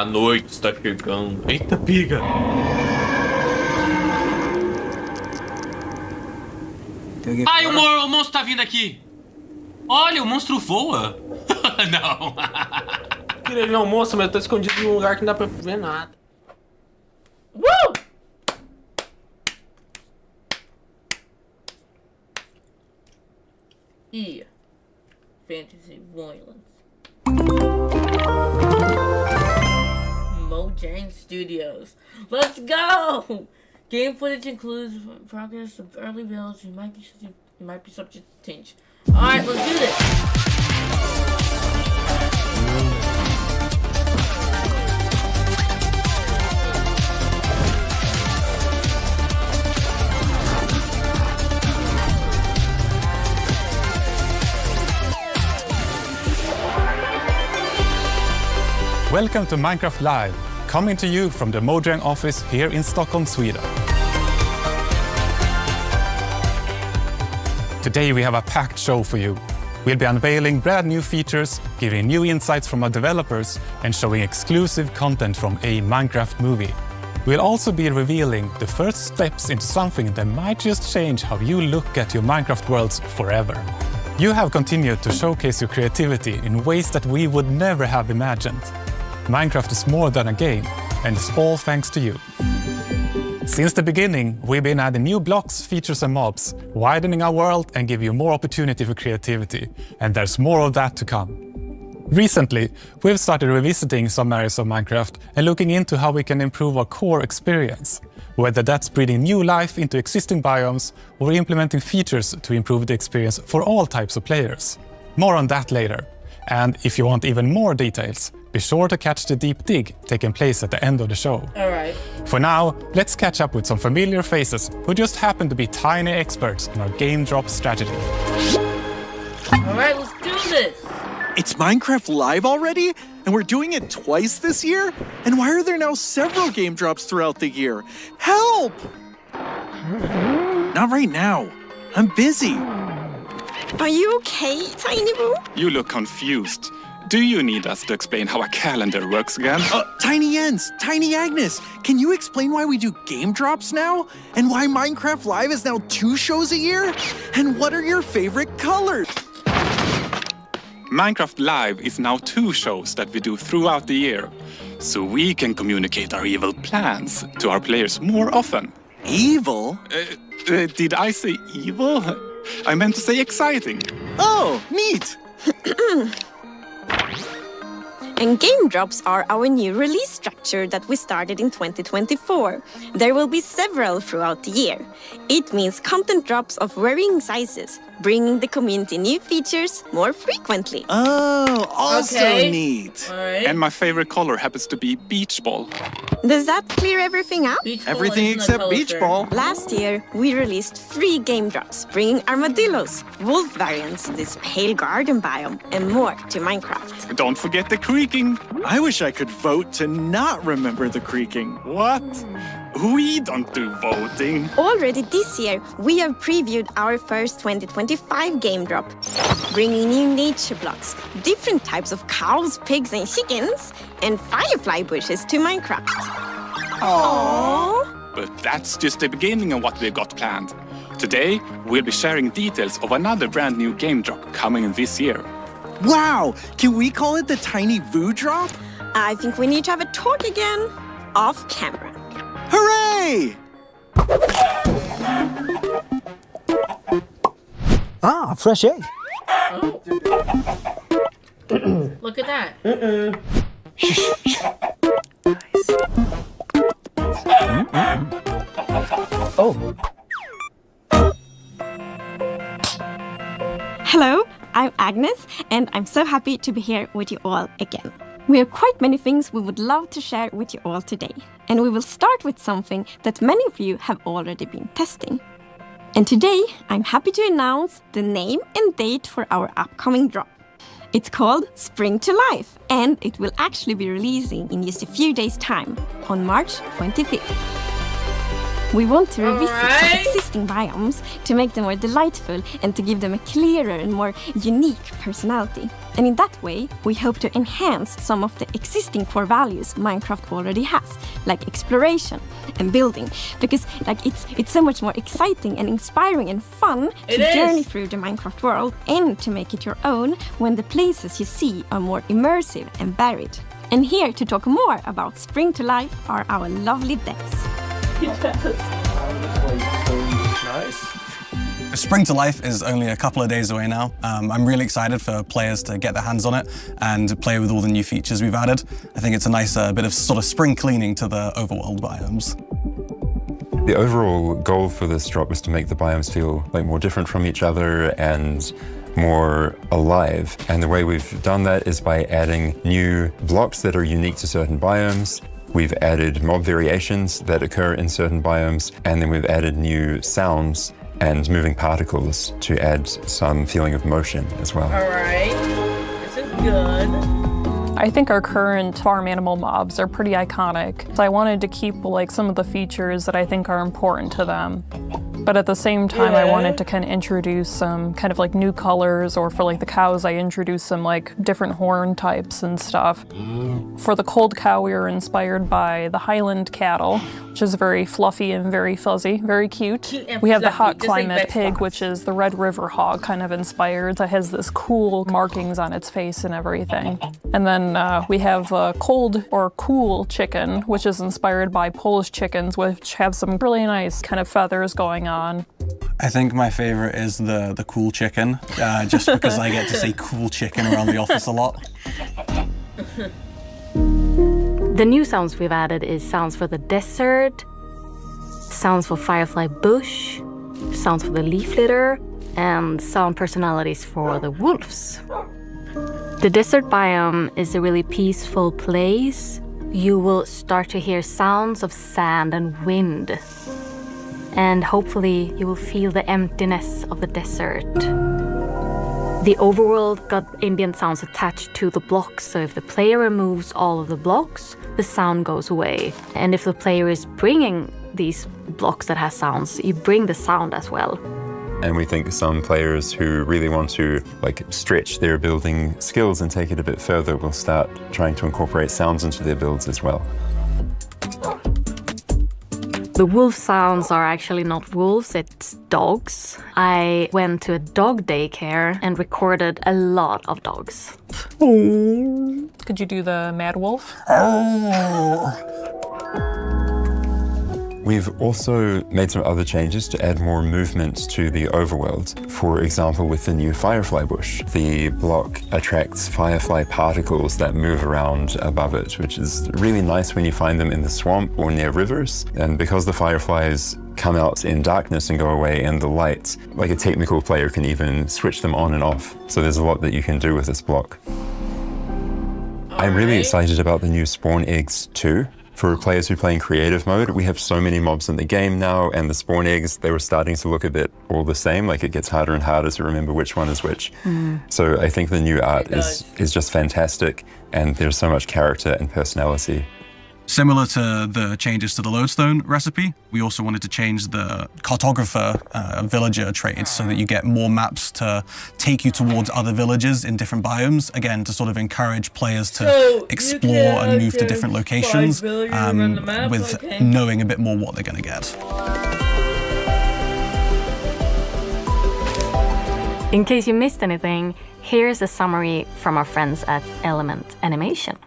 A noite está chegando. Eita, piga! Ai, o monstro tá vindo aqui! Olha, o monstro voa! Não! Queria ver um monstro, mas eu tô escondido num lugar que não dá pra ver nada. E Fantasy Violence. Mojang Studios. Let's go! Game footage includes progress of early builds. You might be subject to change. Alright, let's do this! Welcome to Minecraft Live, coming to you from the Mojang office here in Stockholm, Sweden. Today we have a packed show for you. We'll be unveiling brand new features, giving new insights from our developers, and showing exclusive content from a Minecraft movie. We'll also be revealing the first steps into something that might just change how you look at your Minecraft worlds forever. You have continued to showcase your creativity in ways that we would never have imagined. Minecraft is more than a game, and it's all thanks to you. Since the beginning, we've been adding new blocks, features and mobs, widening our world and give you more opportunity for creativity, and there's more of that to come. Recently, we've started revisiting some areas of Minecraft and looking into how we can improve our core experience, whether that's breathing new life into existing biomes or implementing features to improve the experience for all types of players. More on that later. And if you want even more details, be sure to catch the deep dig taking place at the end of the show. Alright. For now, let's catch up with some familiar faces who just happen to be tiny experts on our game drop strategy. Alright, let's do this! It's Minecraft Live already? And we're doing it twice this year? And why are there now several game drops throughout the year? Help! Not right now. I'm busy. Are you okay, Tiny Boo? You look confused. Do you need us to explain how a calendar works again? Tiny Jens, Tiny Agnes, can you explain why we do game drops now? And why Minecraft Live is now 2 shows a year? And what are your favorite colors? Minecraft Live is now 2 shows that we do throughout the year, so we can communicate our evil plans to our players more often. Evil? Did I say evil? I meant to say exciting. Oh, neat! And game drops are our new release structure that we started in 2024. There will be several throughout the year. It means content drops of varying sizes, bringing the community new features more frequently. Oh, also Okay. neat. Alright. And my favorite color happens to be beach ball. Does that clear everything up? Beach ball Everything isn't a except color beach term. ball. Last year, we released 3 game drops, bringing armadillos, wolf variants, this pale garden biome, and more to Minecraft. Don't forget the creaking. I wish I could vote to not remember the creaking. What? We don't do voting. Already this year, we have previewed our first 2025 game drop, bringing new nature blocks, different types of cows, pigs, and chickens, and firefly bushes to Minecraft. Aww. But that's just the beginning of what we've got planned. Today, we'll be sharing details of another brand new game drop coming in this year. Wow, can we call it the Tiny Voo Drop? I think we need to have a talk again, off camera. Hooray! Ah, fresh egg. Look at that. Oh, Hello, I'm Agnes, and I'm so happy to be here with you all again. We have quite many things we would love to share with you all today, and we will start with something that many of you have already been testing. And today, I'm happy to announce the name and date for our upcoming drop. It's called Spring to Life, and it will actually be releasing in just a few days' time, on March 25th. We want to revisit some Alright. existing biomes to make them more delightful and to give them a clearer and more unique personality. And in that way, we hope to enhance some of the existing core values Minecraft already has, like exploration and building, because it's so much more exciting and inspiring and fun to journey through the Minecraft world and to make it your own when the places you see are more immersive and varied. And here to talk more about Spring to Life are our lovely devs. Spring to Life is only a couple of days away now. I'm really excited for players to get their hands on it and play with all the new features we've added. I think it's a nice bit of sort of spring cleaning to the overworld biomes. The overall goal for this drop was to make the biomes feel like more different from each other and more alive. And the way we've done that is by adding new blocks that are unique to certain biomes. We've added mob variations that occur in certain biomes, and then we've added new sounds and moving particles to add some feeling of motion as well. Alright, this is good. I think our current farm animal mobs are pretty iconic. So I wanted to keep like some of the features that I think are important to them. But at the same time, I wanted to kind of introduce some kind of like new colors, or for like the cows, I introduced some like different horn types and stuff. For the cold cow, we were inspired by the Highland cattle, which is very fluffy and very fuzzy, very cute. We have the hot climate pig, which is the Red River hog, kind of inspired. That has this cool markings on its face and everything. And then we have a cold or cool chicken, which is inspired by Polish chickens, which have some really nice kind of feathers going on. I think my favorite is the cool chicken, just because I get to say cool chicken around the office a lot. The new sounds we've added is sounds for the desert, sounds for firefly bush, sounds for the leaf litter, and sound personalities for the wolves. The desert biome is a really peaceful place. You will start to hear sounds of sand and wind. And hopefully you will feel the emptiness of the desert. The overworld got ambient sounds attached to the blocks, so if the player removes all of the blocks, the sound goes away. And if the player is bringing these blocks that has sounds, you bring the sound as well. And we think some players who really want to like stretch their building skills and take it a bit further will start trying to incorporate sounds into their builds as well. The wolf sounds are actually not wolves, it's dogs. I went to a dog daycare and recorded a lot of dogs. Could you do the mad wolf? We've also made some other changes to add more movement to the overworld. For example, with the new firefly bush, the block attracts firefly particles that move around above it, which is really nice when you find them in the swamp or near rivers. And because the fireflies come out in darkness and go away in the light, like a technical player can even switch them on and off. So there's a lot that you can do with this block. I'm really excited about the new spawn eggs too. For players who play in creative mode, we have so many mobs in the game now, and the spawn eggs, they were starting to look a bit all the same, like it gets harder and harder to remember which one is which. So I think the new art is just fantastic, and there's so much character and personality. Similar to the changes to the lodestone recipe, we also wanted to change the cartographer villager traits so that you get more maps to take you towards other villages in different biomes, again, to sort of encourage players to explore and move to different locations with knowing a bit more what they're going to get. In case you missed anything, here's a summary from our friends at Element Animation.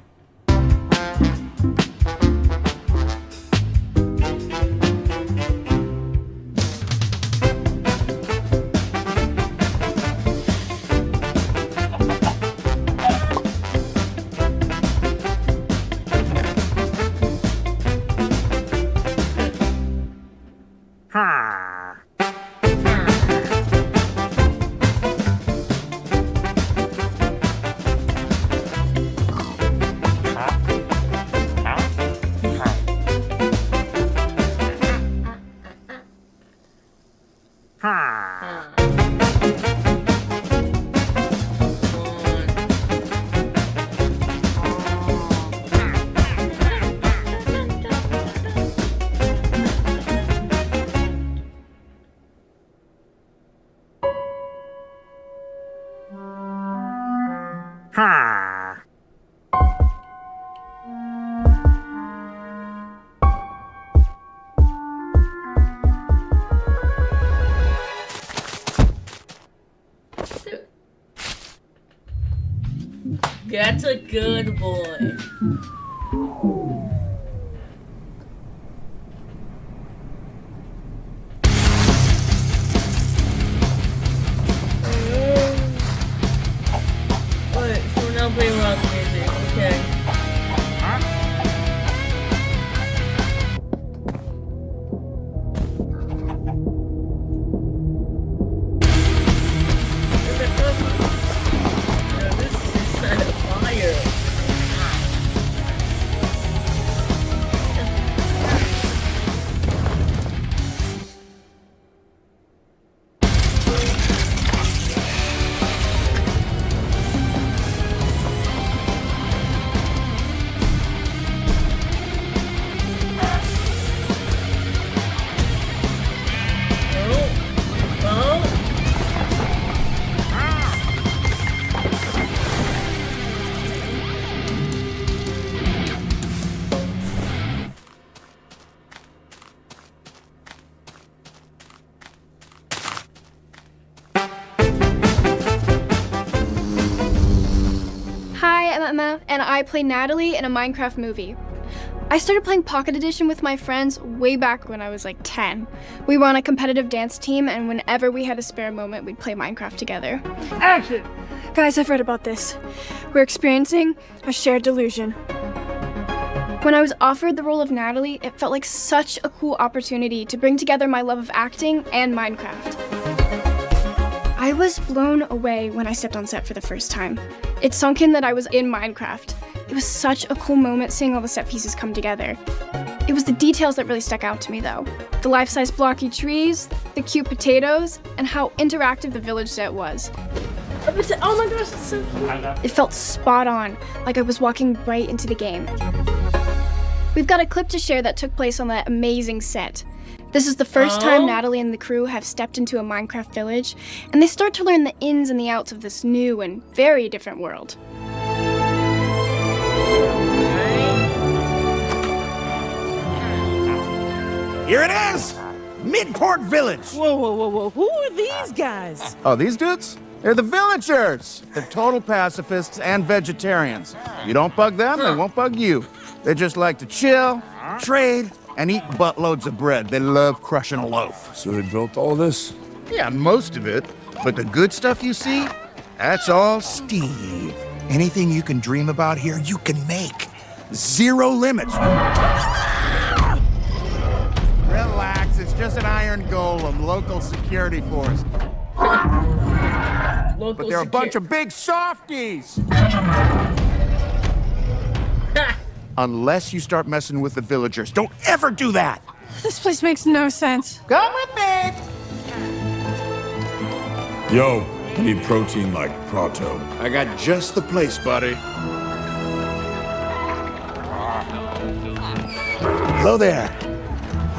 That's a good boy. Alright, so we're now playing rock music. Okay. Hi, I'm Emma, and I play Natalie in a Minecraft movie. I started playing Pocket Edition with my friends way back when I was like 10. We were on a competitive dance team, and whenever we had a spare moment, we'd play Minecraft together. Action! Guys, I've read about this. We're experiencing a shared delusion. When I was offered the role of Natalie, it felt like such a cool opportunity to bring together my love of acting and Minecraft. I was blown away when I stepped on set for the first time. It sunk in that I was in Minecraft. It was such a cool moment seeing all the set pieces come together. It was the details that really stuck out to me though. The life-size blocky trees, the cute potatoes, and how interactive the village set was. Oh my gosh, it's so cute. It felt spot on, like I was walking right into the game. We've got a clip to share that took place on that amazing set. This is the first time Natalie and the crew have stepped into a Minecraft village, and they start to learn the ins and the outs of this new and very different world. Here it is! Midport Village! Whoa, whoa, whoa, whoa. Who are these guys? Oh, these dudes? They're the villagers! They're total pacifists and vegetarians. You don't bug them, they won't bug you. They just like to chill, trade, and eat buttloads of bread. They love crushing a loaf. So they built all this? Yeah, most of it. But the good stuff you see, that's all Steve. Anything you can dream about here, you can make. Zero limits. Relax, it's just an iron golem, local security force. But they're a bunch of big softies. Unless you start messing with the villagers. Don't ever do that. This place makes no sense. Come with me. Yo, I need protein like Prato. I got just the place, buddy. Hello there.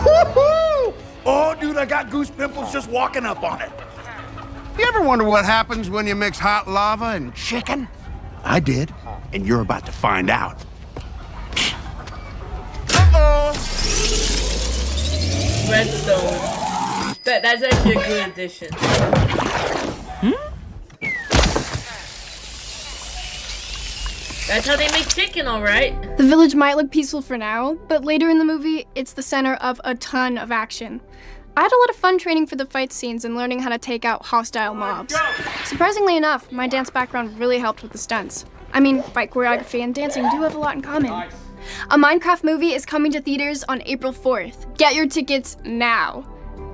Woo-hoo! Oh, dude, I got goose pimples just walking up on it. You ever wonder what happens when you mix hot lava and chicken? I did, and you're about to find out. Redstone. That's actually a good addition. That's how they make chicken, alright? The village might look peaceful for now, but later in the movie, it's the center of a ton of action. I had a lot of fun training for the fight scenes and learning how to take out hostile mobs. Surprisingly enough, my dance background really helped with the stunts. I mean, fight choreography and dancing do have a lot in common. A Minecraft movie is coming to theaters on April 4th. Get your tickets now.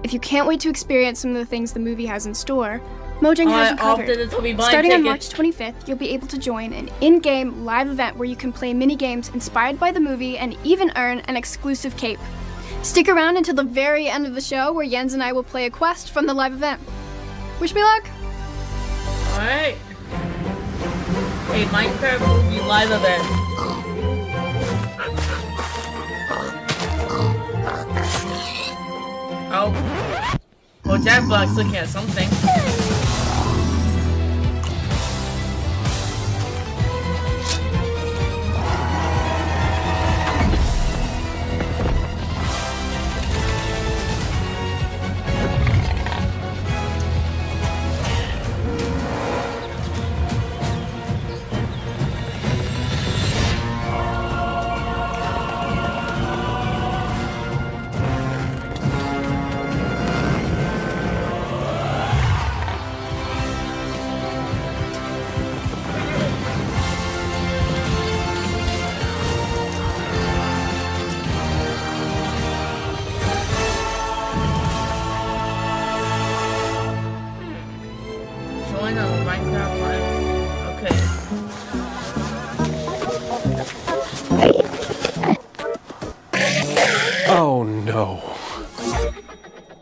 If you can't wait to experience some of the things the movie has in store, Mojang has you covered. Starting on March 25th, you'll be able to join an in-game live event where you can play mini-games inspired by the movie and even earn an exclusive cape. Stick around until the very end of the show where Jens and I will play a quest from the live event. Wish me luck! Alright. Hey, Minecraft movie live event. Oh. Well, Jackbox looking at something.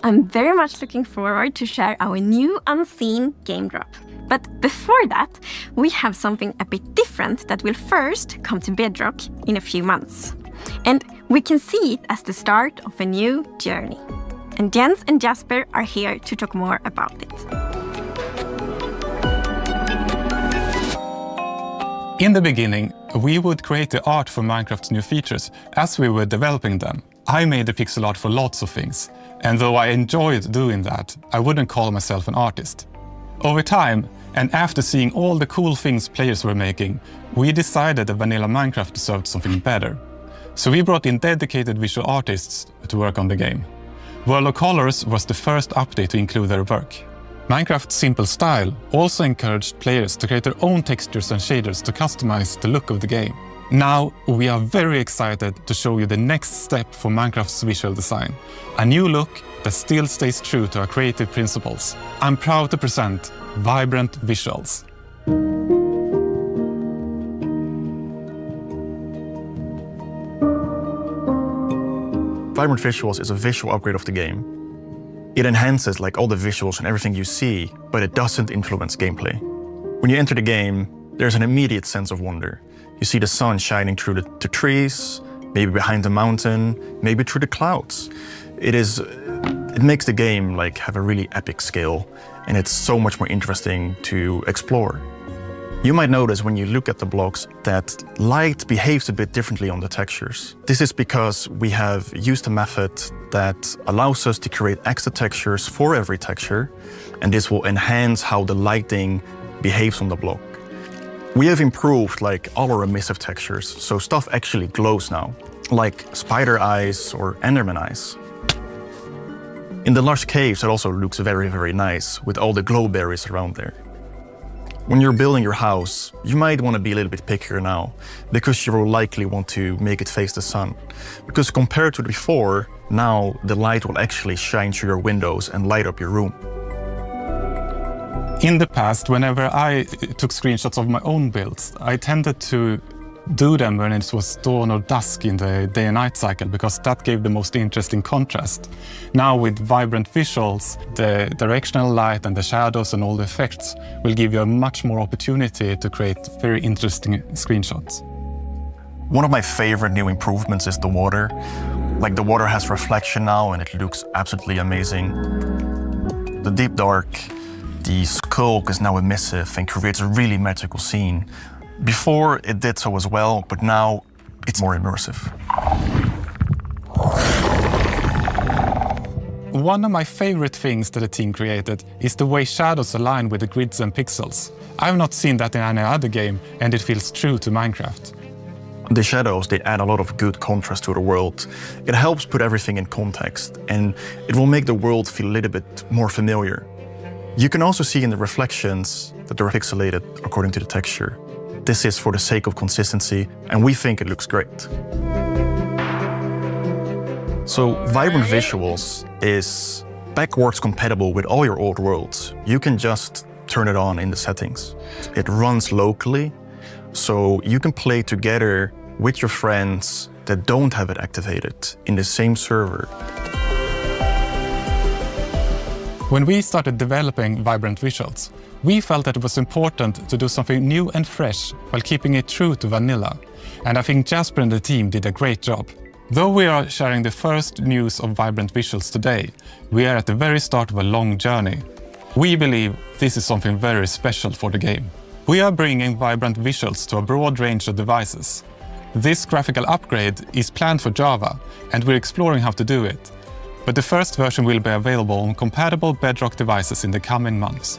I'm very much looking forward to share our new unseen game drop. But before that, we have something a bit different that will first come to Bedrock in a few months. And we can see it as the start of a new journey. And Jens and Jasper are here to talk more about it. In the beginning, we would create the art for Minecraft's new features as we were developing them. I made the pixel art for lots of things, and though I enjoyed doing that, I wouldn't call myself an artist. Over time, and after seeing all the cool things players were making, we decided that vanilla Minecraft deserved something better. So we brought in dedicated visual artists to work on the game. World of Colors was the first update to include their work. Minecraft's simple style also encouraged players to create their own textures and shaders to customize the look of the game. Now, we are very excited to show you the next step for Minecraft's visual design. A new look that still stays true to our creative principles. I'm proud to present Vibrant Visuals. Vibrant Visuals is a visual upgrade of the game. It enhances like all the visuals and everything you see, but it doesn't influence gameplay. When you enter the game, there's an immediate sense of wonder. You see the sun shining through the trees, maybe behind the mountain, maybe through the clouds. It makes the game like have a really epic scale, and it's so much more interesting to explore. You might notice when you look at the blocks that light behaves a bit differently on the textures. This is because we have used a method that allows us to create extra textures for every texture, and this will enhance how the lighting behaves on the block. We have improved like all our emissive textures, so stuff actually glows now, like spider eyes or enderman eyes. In the lush caves, it also looks very, very nice with all the glow berries around there. When you're building your house, you might want to be a little bit pickier now, because you will likely want to make it face the sun. Because compared to before, now the light will actually shine through your windows and light up your room. In the past, whenever I took screenshots of my own builds, I tended to do them when it was dawn or dusk in the day and night cycle, because that gave the most interesting contrast. Now with Vibrant Visuals, the directional light and the shadows and all the effects will give you a much more opportunity to create very interesting screenshots. One of my favorite new improvements is the water. Like the water has reflection now and it looks absolutely amazing. The deep dark, the skulk is now emissive and creates a really magical scene. Before it did so as well, but now it's more immersive. One of my favorite things that the team created is the way shadows align with the grids and pixels. I've not seen that in any other game, and it feels true to Minecraft. The shadows, they add a lot of good contrast to the world. It helps put everything in context, and it will make the world feel a little bit more familiar. You can also see in the reflections that they're pixelated according to the texture. This is for the sake of consistency, and we think it looks great. So Vibrant Visuals is backwards compatible with all your old worlds. You can just turn it on in the settings. It runs locally, so you can play together with your friends that don't have it activated in the same server. When we started developing Vibrant Visuals, we felt that it was important to do something new and fresh while keeping it true to vanilla. And I think Jasper and the team did a great job. Though we are sharing the first news of Vibrant Visuals today, we are at the very start of a long journey. We believe this is something very special for the game. We are bringing Vibrant Visuals to a broad range of devices. This graphical upgrade is planned for Java, and we're exploring how to do it. But the first version will be available on compatible Bedrock devices in the coming months.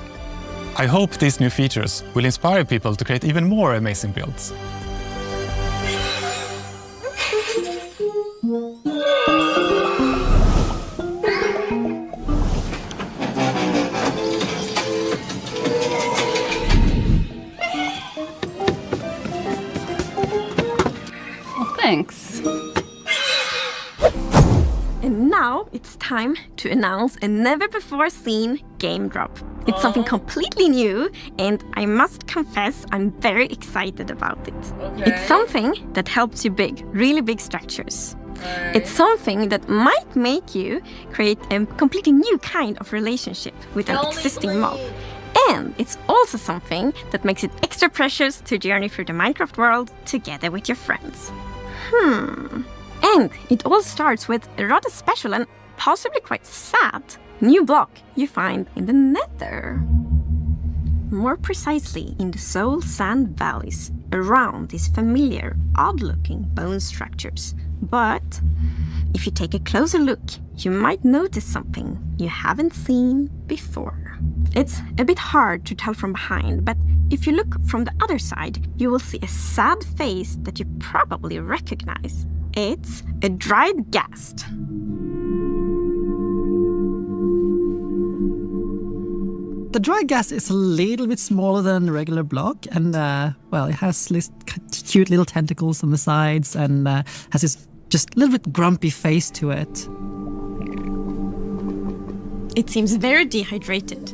I hope these new features will inspire people to create even more amazing builds. Well, thanks. And now it's time to announce a never-before-seen game drop. It's something completely new, and I must confess I'm very excited about it. It's something that helps you build really big structures. It's something that might make you create a completely new kind of relationship with an existing mob. And it's also something that makes it extra precious to journey through the Minecraft world together with your friends. And it all starts with a rather special and possibly quite sad new block you find in the Nether. More precisely, in the soul sand valleys around these familiar, odd-looking bone structures. But if you take a closer look, you might notice something you haven't seen before. It's a bit hard to tell from behind, but if you look from the other side, you will see a sad face that you probably recognize. It's a dried ghast. The dry gas is a little bit smaller than a regular block, and well, it has this cute little tentacles on the sides, and has this just a little bit grumpy face to it. It seems very dehydrated.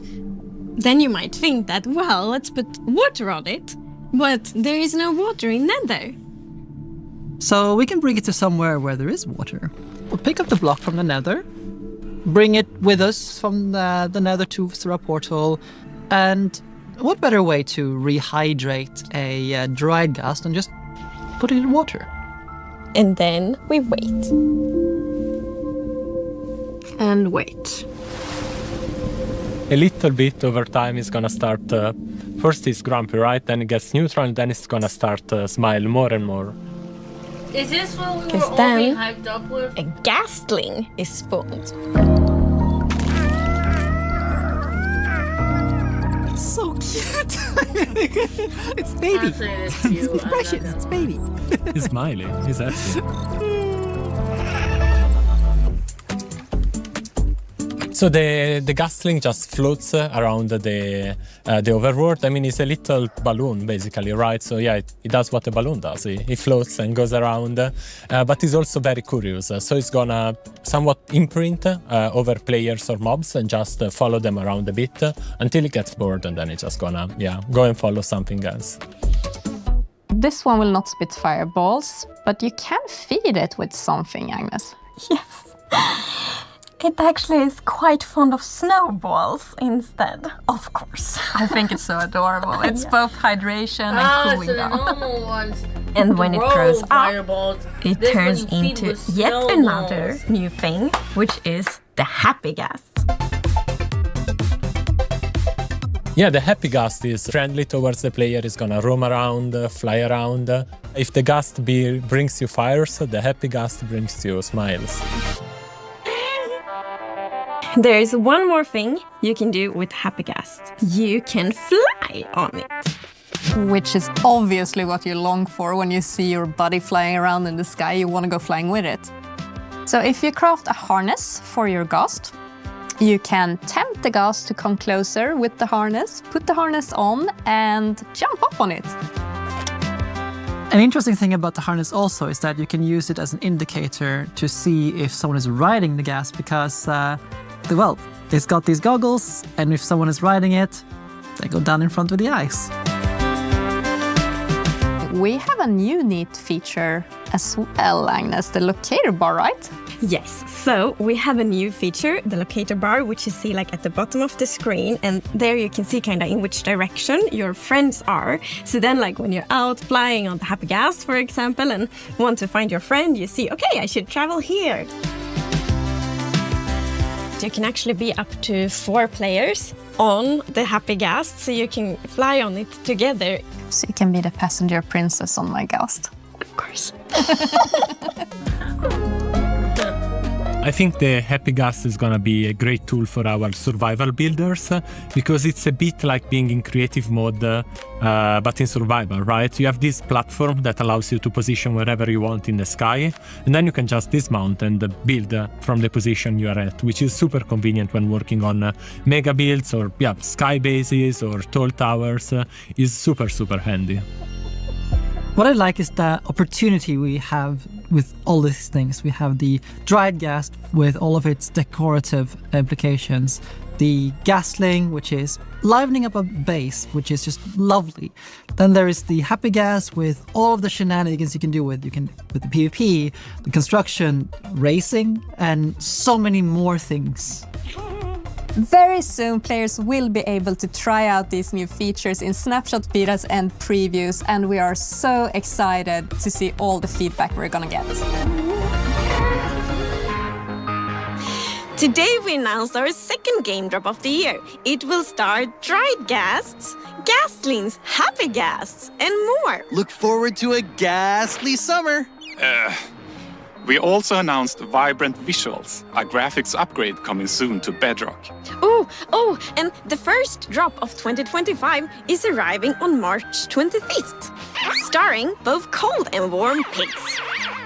Then you might think that, well, let's put water on it. But there is no water in Nether. So we can bring it to somewhere where there is water. We'll pick up the block from the Nether, bring it with us from the Nether to through our portal, and what better way to rehydrate a dried ghast than just put it in water? And then we wait. And wait. A little bit over time is gonna start, first it's grumpy, right? Then it gets neutral, and then it's gonna start smile more and more. Is this what we were Because all then being hyped up with? a ghastling is spawned. It's so cute! It's baby! It's precious, it's baby! He's smiling, he's happy. So the ghastling just floats around the overworld. I mean, it's a little balloon, basically, right? So yeah, it does what a balloon does. It floats and goes around, but it's also very curious. So it's gonna somewhat imprint over players or mobs and just follow them around a bit until it gets bored, and then it's just gonna, go and follow something else. This one will not spit fireballs, but you can feed it with something, Agnes. Yes. It actually is quite fond of snowballs instead, of course. I think it's so adorable. It's both hydration and cooling so the down. normal ones. And when it grows up, fireballs, it this turns one you feed into with yet snowballs. another new thing, which is the happy ghast. Yeah, the happy ghast is friendly towards the player. It's gonna roam around, fly around. If the ghast brings you fires, the happy ghast brings you smiles. There's one more thing you can do with happy ghast. You can fly on it. Which is obviously what you long for when you see your buddy flying around in the sky. You want to go flying with it. So if you craft a harness for your ghast, you can tempt the ghast to come closer with the harness, put the harness on, and jump up on it. An interesting thing about the harness also is that you can use it as an indicator to see if someone is riding the ghast, because well, it's got these goggles, and if someone is riding it, they go down in front of the ice. We have a new neat feature as well, Agnes, the locator bar, right? Yes, so we have a new feature, the locator bar, which you see like at the bottom of the screen, and there you can see kind of in which direction your friends are. So then like when you're out flying on the happy ghast, for example, and want to find your friend, you see, okay, I should travel here. You can actually be up to 4 players on the happy ghast, so you can fly on it together. So you can be the passenger princess on my ghast. Of course. I think the happy ghast is gonna be a great tool for our survival builders because it's a bit like being in creative mode, but in survival, right? You have this platform that allows you to position wherever you want in the sky, and then you can just dismount and build from the position you are at, which is super convenient when working on mega builds or sky bases or tall towers. Is super, super handy. What I like is the opportunity we have with all these things. We have the dried gas with all of its decorative implications, the gasling, which is livening up a base, which is just lovely. Then there is the happy gas with all of the shenanigans you can do with the PvP, the construction, racing, and so many more things. Very soon, players will be able to try out these new features in snapshot betas and previews, and we are so excited to see all the feedback we're gonna get. Today we announce our second game drop of the year. It will star dried ghasts, gaslings, happy ghasts, and more. Look forward to a ghastly summer. We also announced Vibrant Visuals, a graphics upgrade coming soon to Bedrock. Oh, and the first drop of 2025 is arriving on March 25th, starring both cold and warm pigs.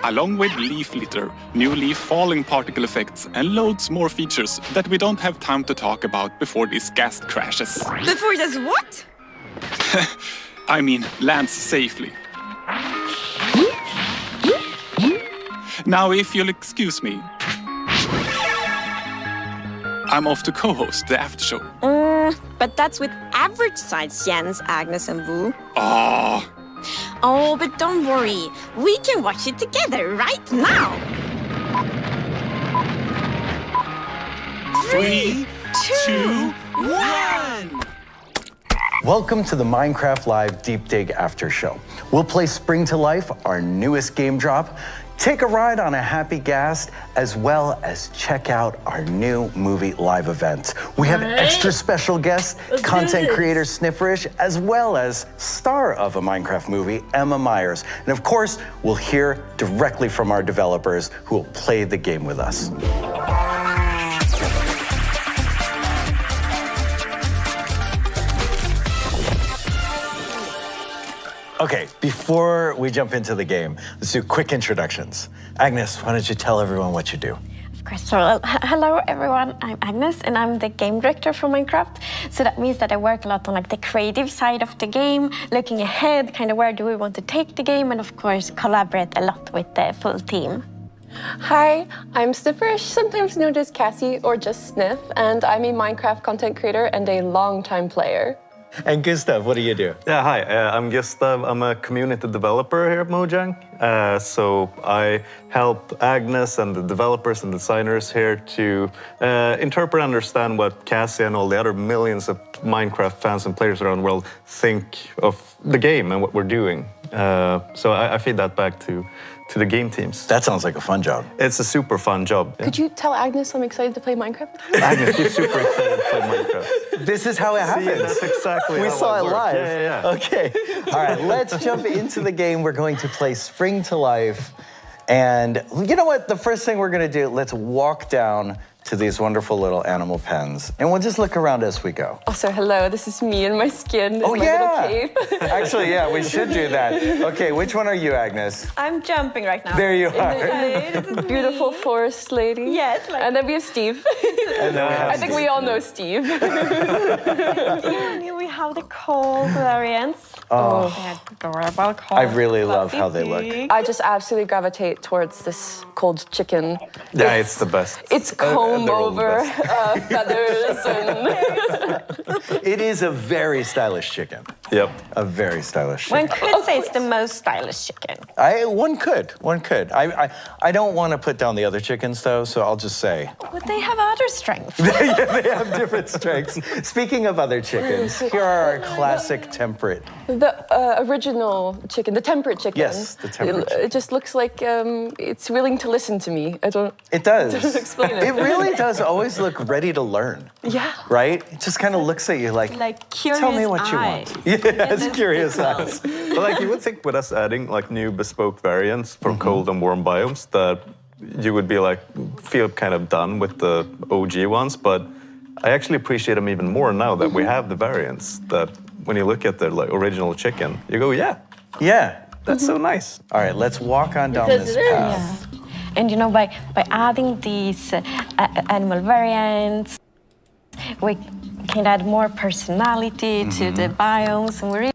Along with leaf litter, new leaf falling particle effects, and loads more features that we don't have time to talk about before this gas crashes. Before this what? I mean, lands safely. Now, if you'll excuse me, I'm off to co-host the after show. But that's with average size Jens, Agnes, and Wu. Oh, but don't worry. We can watch it together right now. 3, 2, 1! Welcome to the Minecraft Live Deep Dig After Show. We'll play Spring to Life, our newest game drop, take a ride on a happy ghast, as well as check out our new movie live event. We have extra special guests, content creator Snifferish, as well as star of a Minecraft movie, Emma Myers. And of course, we'll hear directly from our developers who will play the game with us. Okay, before we jump into the game, let's do quick introductions. Agnes, why don't you tell everyone what you do? Of course. So, hello everyone, I'm Agnes and I'm the game director for Minecraft. So that means that I work a lot on the creative side of the game, looking ahead, kind of where do we want to take the game, and of course collaborate a lot with the full team. Hi, I'm Snifferish, sometimes known as Cassie or just Sniff, and I'm a Minecraft content creator and a longtime player. And Gustav, what do you do? Yeah, hi, I'm Gustav. I'm a community developer here at Mojang. So I help Agnes and the developers and designers here to interpret and understand what Cassie and all the other millions of Minecraft fans and players around the world think of the game and what we're doing. So I feed that back to the game teams. That sounds like a fun job. It's a super fun job. Could you tell Agnes I'm excited to play Minecraft? Agnes, you're super excited to play Minecraft. This is how it happens. See, that's exactly we how saw it works. live. Yeah. Okay. All right, let's jump into the game. We're going to play Spring to Life. And you know what? The first thing we're going to do, let's walk down to these wonderful little animal pens. And we'll just look around as we go. Also, hello, this is me and my skin in my little cave. Actually, yeah, we should do that. Okay, which one are you, Agnes? I'm jumping right now. There you are. This is beautiful forest lady. Yes. And then we have Steve. And then we have I think we all know Steve. And here we have the cold variants. Oh. They're adorable, cold, I really love how they look. I just absolutely gravitate towards this cold chicken. Yeah, it's the best. It's comb over feathers and... It is a very stylish chicken. Yep. A very stylish chicken. One could say it's the most stylish chicken. One could. I don't want to put down the other chickens though, so I'll just say. But they have other strengths. They have different strengths. Speaking of other chickens, here are our classic temperate. The original chicken, the temperate chicken. Yes, the temperate chicken. It just looks like it's willing to listen to me. I don't... It does. explain it. It really does always look ready to learn. Yeah. Right? It just kind of looks at you like curious tell me what you eyes. want. Yes, curious eyes. But you would think with us adding new bespoke variants for cold and warm biomes that you would be feel kind of done with the OG ones, but I actually appreciate them even more now that we have the variants, that when you look at the original chicken, you go, yeah, that's so nice. All right, let's walk on down this path. Yeah. And by adding these animal variants, we can add more personality to the biomes, and we're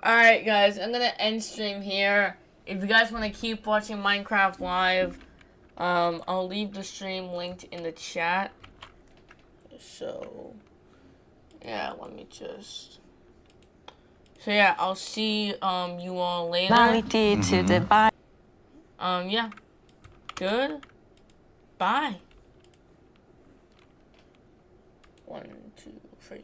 Alright, guys, I'm gonna end stream here. If you guys want to keep watching Minecraft Live, I'll leave the stream linked in the chat. So, yeah, let me just... So yeah, I'll see you all later. Yeah. Good. Bye. 1, 2, 3.